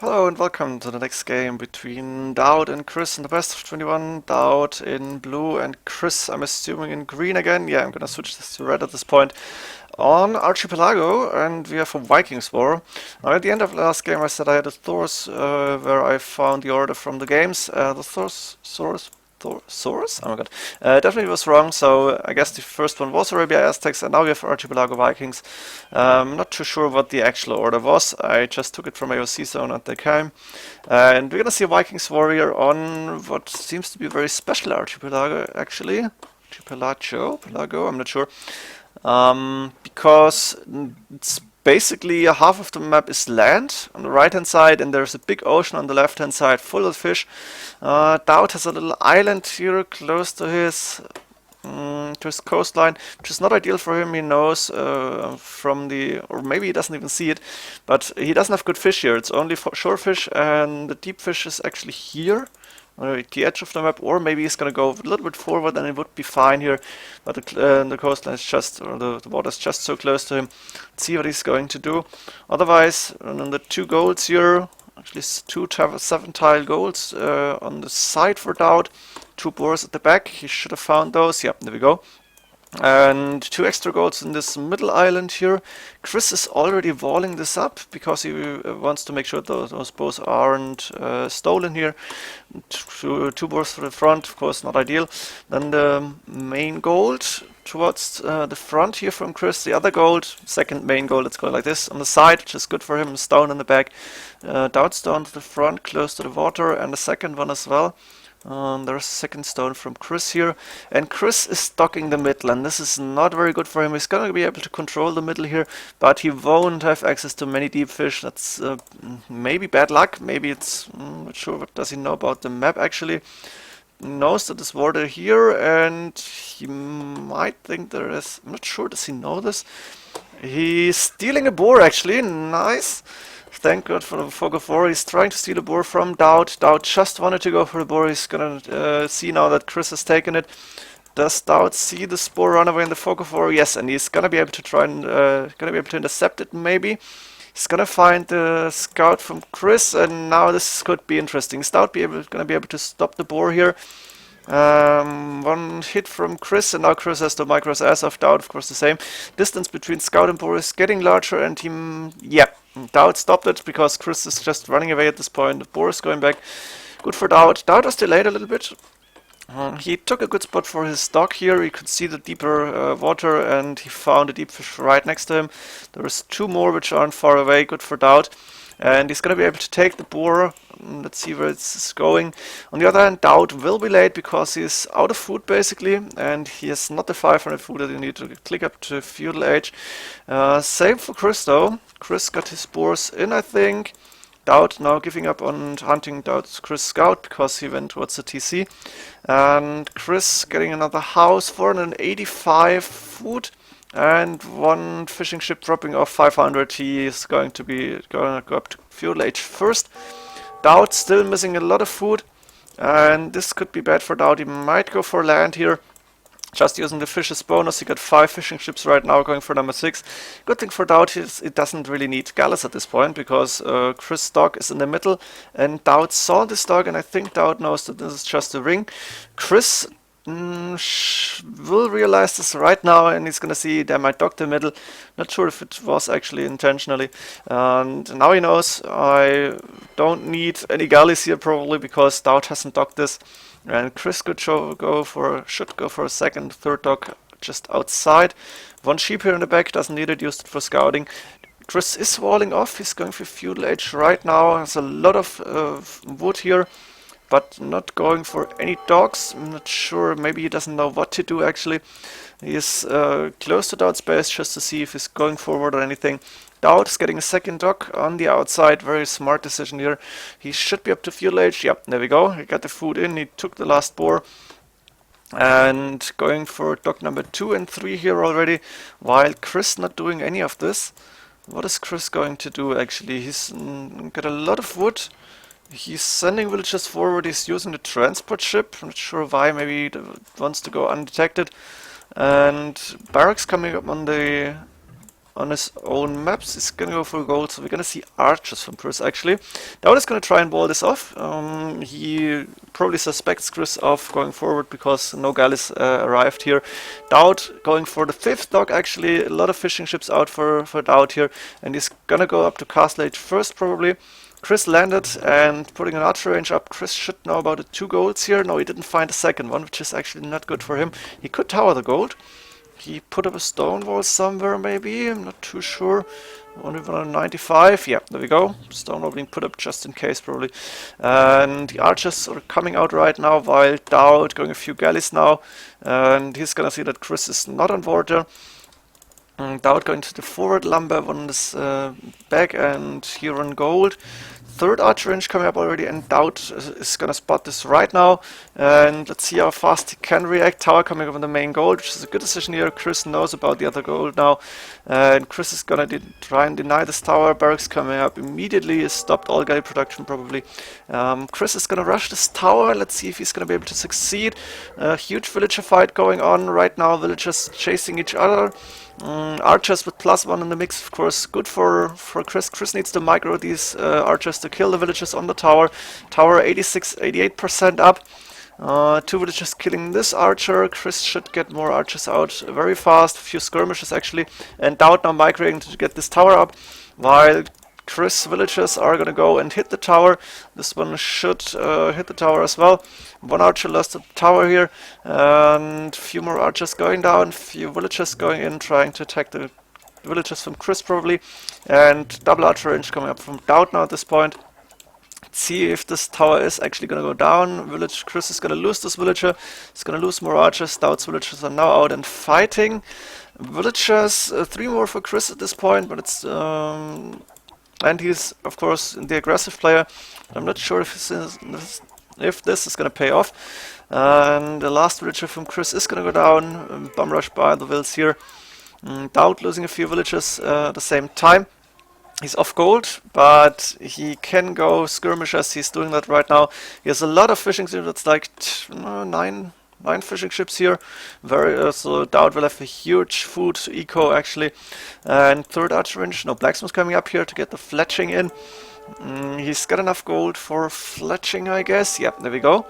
Hello and welcome to the next game between DauT and Chris in the best of 21. DauT in blue and Chris, I'm assuming, in green again. Yeah, I'm gonna switch this to red at this point. On Archipelago, and we have a Vikings war. Now, at the end of the last game I said I had a Thor's, where I found the order from the games. The Source? Oh my god. Definitely was wrong, so I guess the first one was Arabia Aztecs, and now we have Archipelago Vikings. Not too sure what the actual order was. I just took it from AOC zone and they came. And we're gonna see a Vikings warrior on what seems to be a very special Archipelago, actually. Pelago, I'm not sure. Because it's basically half of the map is land on the right hand side, and there's a big ocean on the left hand side full of fish. DauT has a little island here close to his coastline, which is not ideal for him. He knows from the, or maybe he doesn't even see it, but he doesn't have good fish here. It's only for shore fish, and the deep fish is actually here at the edge of the map, or maybe he's gonna go a little bit forward and it would be fine here, but the coastline is just, or the water is just so close to him. Let's see what he's going to do. Otherwise, on the two goals here, actually two 7-tile goals on the side for DauT, two boars at the back, he should have found those. Yep, there we go. And two extra goals in this middle island here. Chris is already walling this up because he wants to make sure those bows aren't stolen here. Two boars to the front, of course, not ideal. Then the main gold towards the front here from Chris. The other gold, second main gold, let's go like this, on the side, which is good for him. Stone in the back. DauT stone to the front, close to the water, and the second one as well. There's a second stone from Chris here, and Chris is stocking the middle, and this is not very good for him. He's gonna be able to control the middle here, but he won't have access to many deep fish. That's maybe bad luck, maybe it's, not sure, what does he know about the map actually. He knows that there's water here, and he might think there is, I'm not sure, does he know this? He's stealing a boar actually, nice. Thank God for the fog of war. He's trying to steal a boar from DauT. DauT just wanted to go for the boar. He's gonna see now that Chris has taken it. Does DauT see the boar run away in the fog of war? Yes, and he's gonna be able to try and gonna be able to intercept it. Maybe he's gonna find the scout from Chris, and now this could be interesting. Is DauT gonna be able to stop the boar here? One hit from Chris, and now Chris has the micros as of DauT, of course the same. Distance between Scout and boar is getting larger, and he, yeah, DauT stopped it because Chris is just running away at this point. The boar is going back. Good for DauT. DauT was delayed a little bit. He took a good spot for his stock here. He could see the deeper water, and he found a deep fish right next to him. There is two more which aren't far away. Good for DauT. And he's going to be able to take the boar. Let's see where it's going. On the other hand, DauT will be late because he's out of food basically, and he has not the 500 food that you need to click up to feudal age. Same for Chris though. Chris got his boars in, I think. DauT now giving up on hunting DauT's Chris Scout because he went towards the TC. And Chris getting another house, 485 food. And one fishing ship dropping off 500. He is going to go up to feudal age first. DauT still missing a lot of food, and this could be bad for DauT. He might go for land here, just using the fish as bonus. He got 5 fishing ships right now, going for number 6. Good thing for DauT is it doesn't really need Gallus at this point, because Chris' dog is in the middle, and DauT saw this dog, and I think DauT knows that this is just a ring. Chris will realize this right now, and he's gonna see that I docked the middle. Not sure if it was actually intentionally, and now he knows I don't need any galleys here probably because DauT hasn't docked this, and Chris should go for a second, third dock just outside. One sheep here in the back, doesn't need it, used it for scouting. Chris is walling off. He's going for feudal age right now. Has a lot of wood here, but not going for any dogs. I'm not sure, maybe he doesn't know what to do actually. He is close to DauT's base just to see if he's going forward or anything. DauT is getting a second dog on the outside, very smart decision here. He should be up to feudal age. Yep, there we go. He got the food in, he took the last boar. And going for dog number 2 and 3 here already, while Chris not doing any of this. What is Chris going to do actually? He's got a lot of wood. He's sending villagers forward. He's using the transport ship. I'm not sure why. Maybe he wants to go undetected. And barracks coming up on on his own maps. He's gonna go for gold, so we're gonna see archers from Chris actually. DauT is gonna try and wall this off. He probably suspects Chris of going forward because no galleys arrived here. DauT going for the 5th dock actually. A lot of fishing ships out for DauT here, and he's gonna go up to Castle Age first probably. Chris landed and putting an archer range up. Chris should know about the 2 golds here. No, he didn't find a second one, which is actually not good for him. He could tower the gold. He put up a stone wall somewhere maybe, I'm not too sure. Only 195, yeah, there we go. Stone wall being put up just in case probably. And the archers are coming out right now while DauT going a few galleys now. And he's gonna see that Chris is not on water. DauT going to the forward lumber on this back and here on gold. 3rd archer range coming up already, and DauT is gonna spot this right now. And let's see how fast he can react. Tower coming up on the main gold, which is a good decision here. Chris knows about the other gold now, and Chris is gonna try and deny this tower. Barracks coming up immediately. He stopped all galley production probably. Chris is gonna rush this tower. Let's see if he's gonna be able to succeed. Huge villager fight going on right now. Villagers chasing each other. Archers with +1 in the mix, of course, good for Chris. Chris needs to micro these archers to kill the villagers on the tower. Tower 88% up. 2 villagers killing this archer. Chris should get more archers out very fast. A few skirmishes actually. And DauT now migrating to get this tower up, while Chris villagers are gonna go and hit the tower. This one should hit the tower as well. 1 archer lost the tower here, and a few more archers going down, few villagers going in, trying to attack the villagers from Chris probably, and double archer range coming up from DauT now at this point. Let's see if this tower is actually gonna go down. Chris is gonna lose this villager. He's gonna lose more archers. DauT's villagers are now out and fighting. Villagers, 3 more for Chris at this point, but it's and he's, of course, the aggressive player. I'm not sure if this is going to pay off. And the last villager from Chris is going to go down. Bomb rush by the vills here. DauT losing a few villagers at the same time. He's off gold, but he can go skirmishers. He's doing that right now. He has a lot of fishing ships. It's like 9 fishing ships here. So DauT will have a huge food eco actually. And 3rd archer range, no blacksmith coming up here to get the fletching in. He's got enough gold for fletching, I guess. Yep, there we go.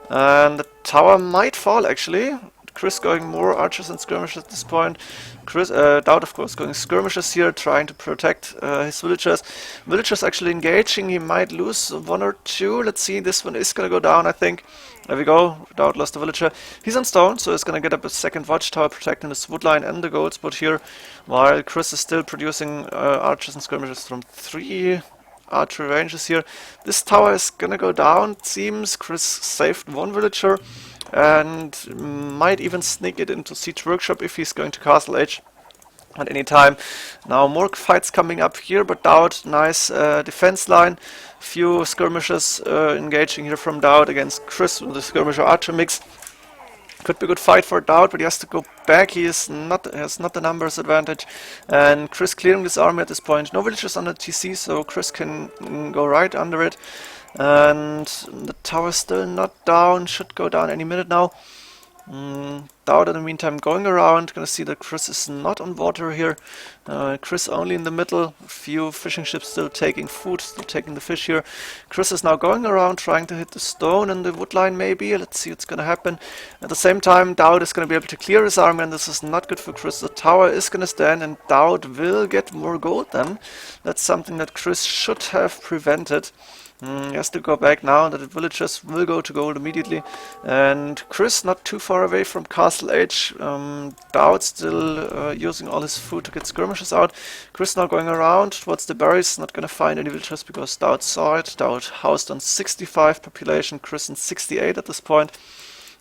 And the tower might fall actually. Chris going more archers and skirmishers at this point. DauT of course going skirmishers here, trying to protect his villagers. Villagers actually engaging. He might lose 1 or 2. Let's see, this one is gonna go down, I think. There we go. DauT lost the villager. He's on stone, so he's gonna get up a 2nd watchtower protecting his woodline and the gold spot here, while Chris is still producing archers and skirmishers from 3 archery ranges here. This tower is gonna go down, it seems. Chris saved 1 villager and might even sneak it into Siege Workshop if he's going to Castle Age at any time. Now more fights coming up here, but DauT, nice defense line. Few skirmishes engaging here from DauT against Chris with the skirmisher archer mix. Could be a good fight for DauT, but he has to go back. He has not the numbers advantage. And Chris clearing this army at this point. No villagers on the TC, so Chris can go right under it. And the tower still not down. Should go down any minute now. DauT in the meantime going around. Gonna see that Chris is not on water here. Chris only in the middle. A few fishing ships still taking food, still taking the fish here. Chris is now going around trying to hit the stone and the wood line maybe. Let's see what's gonna happen. At the same time, DauT is gonna be able to clear his army, and this is not good for Chris. The tower is gonna stand and DauT will get more gold then. That's something that Chris should have prevented. He has to go back now, that the villagers will go to gold immediately. And Chris not too far away from Castle Age. DauT still using all his food to get skirmishes out. Chris now going around towards the berries, not gonna find any villagers because DauT saw it. DauT housed on 65 population, Chris on 68 at this point.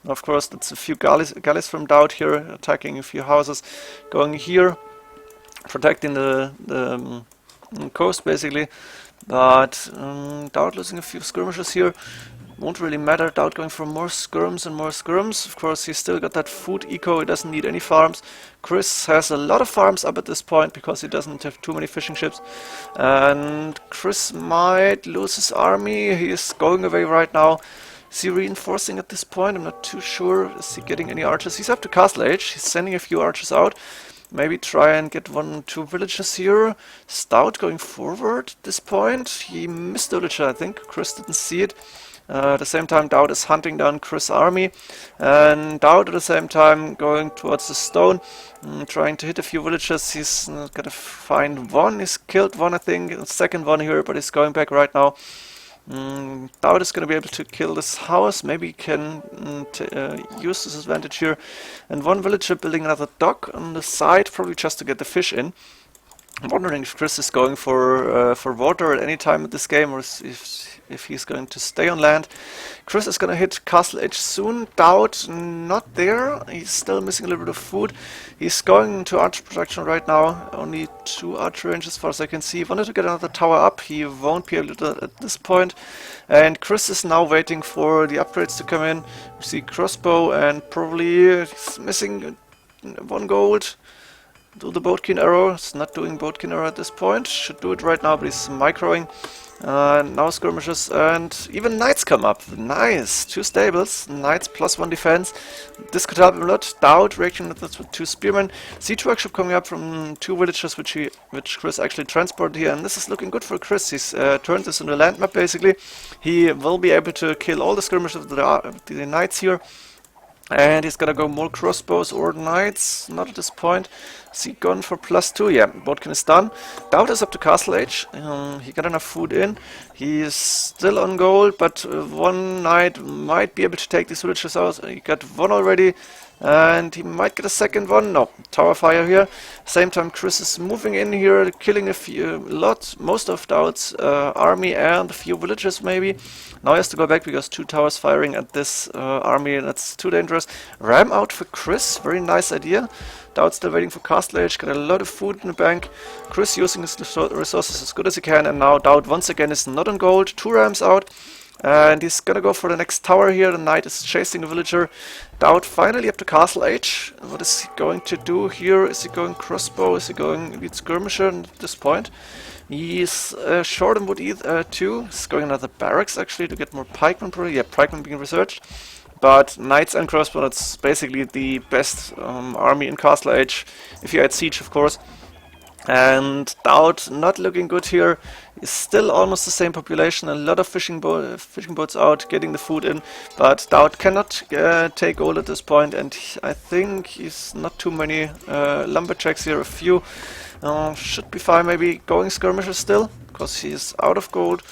And of course, that's a few galleys from DauT here, attacking a few houses. Going here, protecting the coast basically. But DauT losing a few skirmishes here. Won't really matter. DauT going for more skirms and more skirms. Of course, he's still got that food eco. He doesn't need any farms. Chris has a lot of farms up at this point because he doesn't have too many fishing ships. And Chris might lose his army. He is going away right now. Is he reinforcing at this point? I'm not too sure. Is he getting any archers? He's up to Castle Age. He's sending a few archers out. Maybe try and get 1-2 villages here. DauT going forward at this point. He missed the villager, I think. Chris didn't see it. At the same time, DauT is hunting down Chris' army, and DauT at the same time going towards the stone, trying to hit a few villagers. He's gonna find one. He's killed one, I think. The second one here, but he's going back right now. DauT is going to be able to kill this house. Maybe he can use this advantage here. And one villager building another dock on the side, probably just to get the fish in. I'm wondering if Chris is going for water at any time in this game, or if he's going to stay on land. Chris is going to hit Castle Edge soon. DauT not there. He's still missing a little bit of food. He's going into archer production right now. Only 2 archer ranges as far as I can see. He wanted to get another tower up. He won't be able to at this point. And Chris is now waiting for the upgrades to come in. We see crossbow, and probably he's missing 1 gold. Do the Boatkin arrow. It's not doing Boatkin arrow at this point. Should do it right now, but he's microing. Now skirmishes, and even knights come up. Nice. 2 stables. Knights plus 1 defense. This could help him a lot. DauT reaction with 2 spearmen. Siege workshop coming up from 2 villagers, which Chris actually transported here, and this is looking good for Chris. He's turned this into a land map basically. He will be able to kill all the skirmishes of the knights here. And he's gonna go more crossbows or knights, not at this point. Is he gone for +2? Yeah, Boatkin is done. DauT is up to Castle Age. He got enough food in. He is still on gold, but 1 knight might be able to take these villagers out. He got 1 already, and he might get a second one. No, tower fire here. Same time, Chris is moving in here, killing most of DauT's army and a few villagers maybe. Now he has to go back because 2 towers firing at this army, and that's too dangerous. Ram out for Chris, very nice idea. DauT still waiting for Castle Age, got a lot of food in the bank. Chris using his resources as good as he can, and now DauT once again is not on gold. 2 rams out, and he's gonna go for the next tower here. The knight is chasing a villager. DauT finally up to Castle Age. What is he going to do here? Is he going crossbow? Is he going lead skirmisher at this point? He's short on wood too. He's going another barracks actually to get more pikemen. Yeah, pikemen being researched. But knights and crossbow, that's basically the best army in Castle Age, if you add siege of course. And DauT not looking good here. Is still almost the same population. A lot of fishing boats out, getting the food in. But DauT cannot take gold at this point, and I think he's not too many lumberjacks here. A few should be fine. Maybe going skirmishes still, because he's out of gold.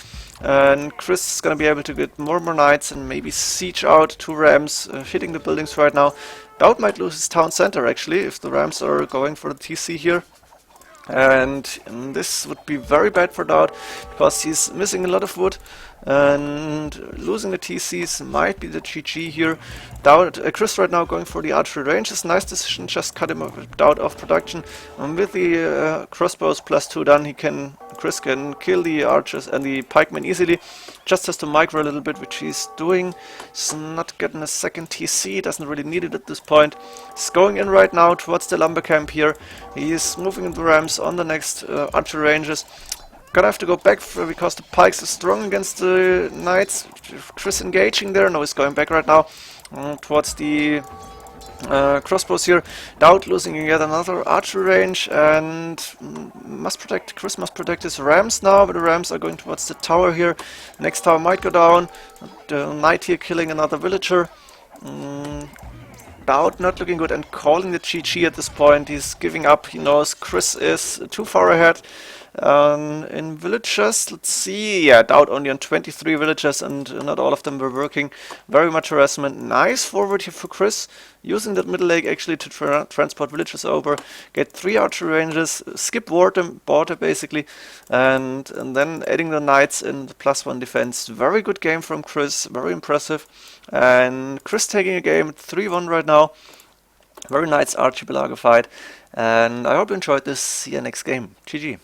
And Chris is gonna be able to get more knights and maybe siege out 2 rams, hitting the buildings right now. DauT might lose his town center actually if the rams are going for the TC here. And this would be very bad for DauT because he's missing a lot of wood, and losing the TCs might be the GG here. Chris right now going for the archery ranges. Nice decision, just cut him DauT off production. With the crossbows +2 done, Chris can kill the archers and the pikemen easily. Just has to micro a little bit, which he's doing. He's not getting a second TC, doesn't really need it at this point. He's going in right now towards the lumber camp here. He's moving in the rams on the next archer ranges. Gonna have to go back because the pikes are strong against the knights. Chris engaging there. No, he's going back right now towards the crossbows here. DauT losing yet another archer range, and Chris must protect his rams now, but the rams are going towards the tower here. Next tower might go down. The knight here killing another villager. DauT not looking good and calling the GG at this point. He's giving up. He knows Chris is too far ahead. In villagers, let's see, yeah, DauT only on 23 villagers, and not all of them were working. Very much harassment. Nice forward here for Chris, using that middle leg actually to transport villagers over, get 3 archer ranges, skip border basically, and then adding the knights in the +1 defense. Very good game from Chris, very impressive. And Chris taking a game 3-1 right now. Very nice Archipelago fight, and I hope you enjoyed this. See you next game. GG.